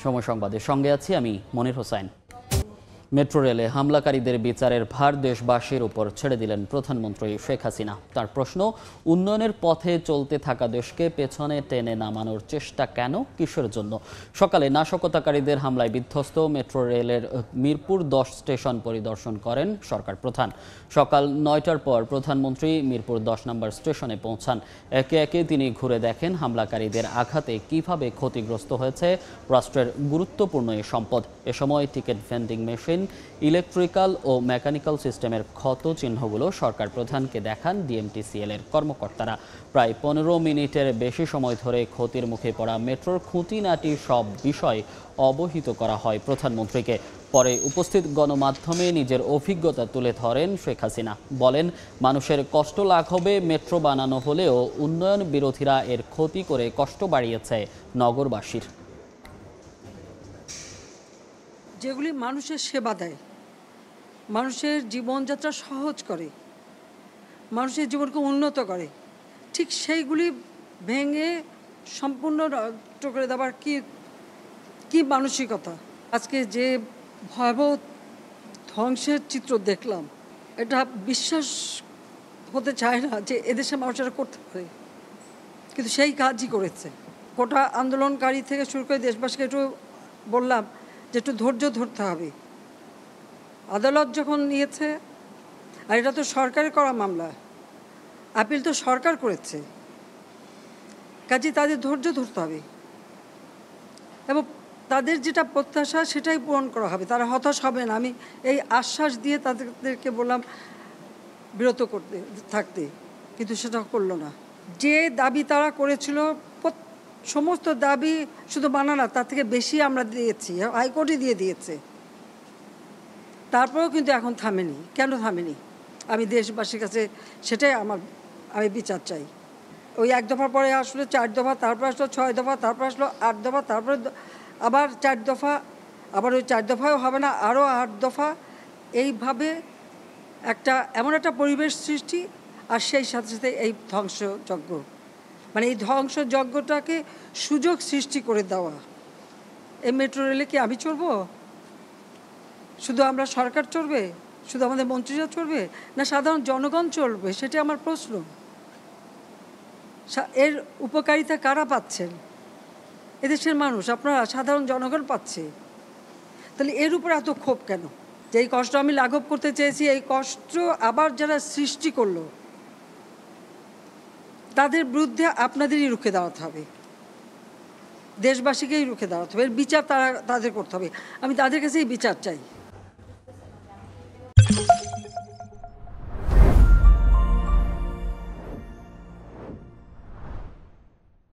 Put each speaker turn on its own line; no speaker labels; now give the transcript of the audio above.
সময় সংবাদের সঙ্গে আছি আমি মনির হোসেন। মেট্রো রেলে হামলাকারীদের বিচারের ভার দেশবাসীর উপর ছেড়ে দিলেন প্রধানমন্ত্রী শেখ হাসিনা। তার প্রশ্ন, উন্নয়নের পথে চলতে থাকা দেশকে পেছনে টেনে নামানোর চেষ্টা কেন, কিসের জন্য? সকালে নাশকতাকারীদের হামলায় বিধ্বস্ত মেট্রো রেলের মিরপুর 10 স্টেশন পরিদর্শন করেন সরকার প্রধান। সকাল 9টার পর প্রধানমন্ত্রী মিরপুর 10 নম্বর স্টেশনে পৌঁছান। একে একে তিনি ঘুরে দেখেন হামলাকারীদের আঘাতে কিভাবে ক্ষতিগ্রস্ত হয়েছে রাষ্ট্রের গুরুত্বপূর্ণ এই সম্পদ। এ সময় টিকিট ভেন্ডিং মেশিন, ইলেকট্রিক্যাল ও মেকানিক্যাল সিস্টেমের ক্ষত চিহ্নগুলো সরকার প্রধানকে দেখান ডিএমটিসিএল এর কর্মকর্তারা। প্রায় 15 মিনিটের বেশি সময় ধরে ক্ষতির মুখে পড়া মেট্রোর খুঁটিনাটি সব বিষয় অবহিত করা হয় প্রধানমন্ত্রীকে। পরে উপস্থিত গণমাধ্যমে নিজের অভিজ্ঞতা তুলে ধরেন শেখ হাসিনা। বলেন, মানুষের কষ্ট লাঘবে মেট্রো বানানো হলেও উন্নয়ন বিরোধীরা এর ক্ষতি করে কষ্ট বাড়িয়েছে নগরবাসীর।
যেগুলি মানুষের সেবা দেয়, মানুষের জীবনযাত্রা সহজ করে, মানুষের জীবনকে উন্নত করে, ঠিক সেইগুলি ভেঙে সম্পূর্ণ নষ্ট করে দেওয়ার কি মানসিকতা! আজকে যে ভয়াবহ ধ্বংসের চিত্র দেখলাম, এটা বিশ্বাস হতে চায় না যে এদেশের মানুষেরা করতে পারে, কিন্তু সেই কাজই করেছে। কোটা আন্দোলনকারী থেকে শুরু করে দেশবাসীকে একটু বললাম যে একটু ধৈর্য ধরতে হবে। আদালত যখন নিয়েছে, আর এটা তো সরকারের করা মামলা, আপিল তো সরকার করেছে, কাজে তাদের ধৈর্য ধরতে হবে এবং তাদের যেটা প্রত্যাশা সেটাই পূরণ করা হবে। তারা হতাশ হবে না, আমি এই আশ্বাস দিয়ে তাদেরকে বললাম বিরত করতে থাকতে, কিন্তু সেটা করলো না। যে দাবি তারা করেছিল, সমস্ত দাবি শুধু মানা না, তার থেকে বেশি আমরা দিয়েছি, হাইকোর্টই দিয়ে দিয়েছে। তারপরেও কিন্তু এখন থামেনি। কেন থামেনি? আমি দেশবাসীর কাছে সেটাই আমি বিচার চাই। ওই 1 দফার পরে আসলো 4 দফা, তারপর আসলো 6 দফা, তারপর আসলো 8 দফা, তারপরে আবার 4 দফা, আবার ওই 4 দফাও হবে না, আরও 8 দফা। এইভাবে এমন একটা পরিবেশ সৃষ্টি, আর সেই সাথে সাথে এই ধ্বংসযজ্ঞ, মানে এই ধ্বংসযজ্ঞটাকে সুযোগ সৃষ্টি করে দেওয়া। এই মেট্রো রেলে কি আমি চড়বো? শুধু আমরা সরকার চড়বে? শুধু আমাদের মন্ত্রীরা চড়বে? না সাধারণ জনগণ চড়বে? সেটা আমার প্রশ্ন। এর উপকারিতা কারা পাচ্ছেন? এদেশের মানুষ, আপনারা, সাধারণ জনগণ পাচ্ছে। তাহলে এর উপর এত ক্ষোভ কেন? যে এই কষ্ট আমি লাঘব করতে চেয়েছি, এই কষ্ট আবার যারা সৃষ্টি করলো, তাদের বিরুদ্ধে আপনাদেরই রুখে দাঁড়াতে হবে, দেশবাসীকেই রুখে দাঁড়াতে হবে। এর বিচার তাদের করতে হবে। আমি তাদের কাছেই বিচার চাই।